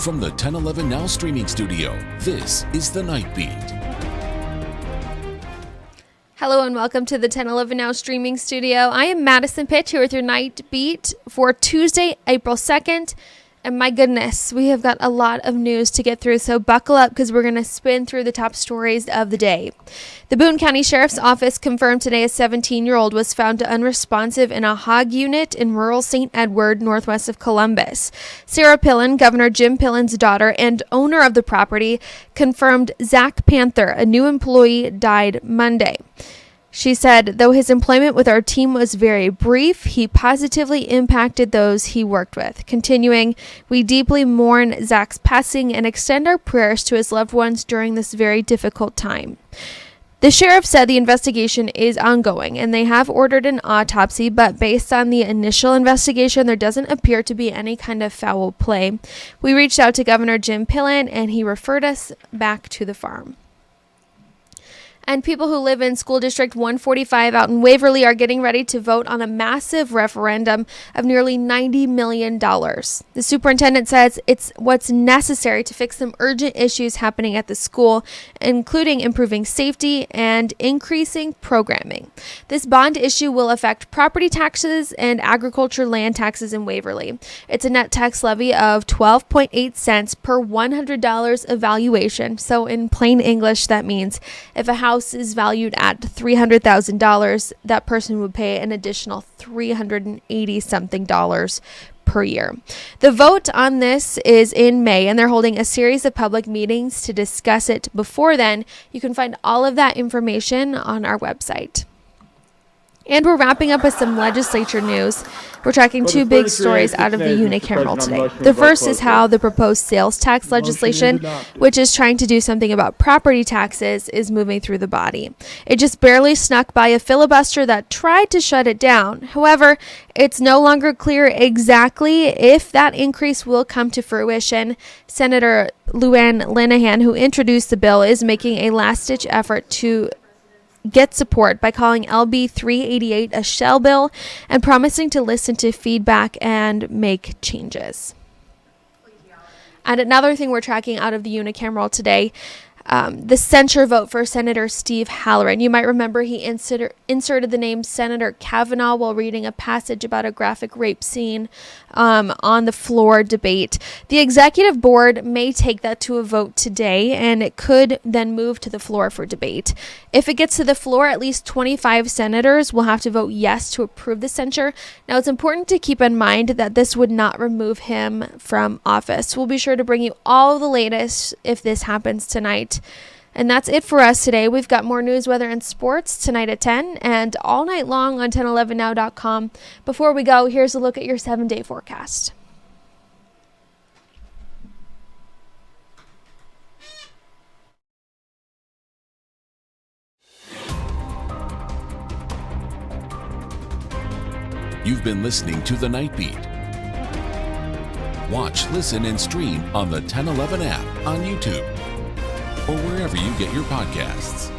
From the 1011 Now streaming studio, this is The Night Beat. Hello and welcome to the 1011 Now streaming studio. I am Madison Pitch here with your Night Beat for Tuesday, April 2nd. And my goodness, we have got a lot of news to get through, so buckle up because we're going to spin through the top stories of the day. The Boone County Sheriff's Office confirmed today a 17-year-old was found unresponsive in a hog unit in rural St. Edward, northwest of Columbus. Sarah Pillen, Governor Jim Pillen's daughter and owner of the property, confirmed Zach Panther, a new employee, died Monday. She said, though his employment with our team was very brief, he positively impacted those he worked with. Continuing, we deeply mourn Zach's passing and extend our prayers to his loved ones during this very difficult time. The sheriff said the investigation is ongoing and they have ordered an autopsy, but based on the initial investigation, there doesn't appear to be any kind of foul play. We reached out to Governor Jim Pillen and he referred us back to the farm. And people who live in School District 145 out in Waverly are getting ready to vote on a massive referendum of nearly $90 million. The superintendent says it's what's necessary to fix some urgent issues happening at the school, including improving safety and increasing programming. This bond issue will affect property taxes and agriculture land taxes in Waverly. It's a net tax levy of 12.8 cents per $100 of valuation. So in plain English, that means if a house is valued at $300,000, that person would pay an additional $380 something per year. The vote on this is in May, and they're holding a series of public meetings to discuss it before then. You can find all of that information on our website. And we're wrapping up with some legislature news. We're tracking two big stories out of the unicameral today. The first is how the proposed sales tax legislation, which is trying to do something about property taxes, is moving through the body. It just barely snuck by a filibuster that tried to shut it down. However, it's no longer clear exactly if that increase will come to fruition. Senator Luann Linehan, who introduced the bill, is making a last-ditch effort to get support by calling LB 388 a shell bill and promising to listen to feedback and make changes. And another thing we're tracking out of the unicameral today, the censure vote for Senator Steve Halloran. You might remember he inserted the name Senator Kavanaugh while reading a passage about a graphic rape scene on the floor debate. The executive board may take that to a vote today, and it could then move to the floor for debate. If it gets to the floor, at least 25 senators will have to vote yes to approve the censure. Now, it's important to keep in mind that this would not remove him from office. We'll be sure to bring you all the latest if this happens tonight. And that's it for us today. We've got more news, weather, and sports tonight at 10 and all night long on 1011now.com. Before we go, here's a look at your 7-day forecast. You've been listening to The Night Beat. Watch, listen, and stream on the 1011 app on YouTube or wherever you get your podcasts.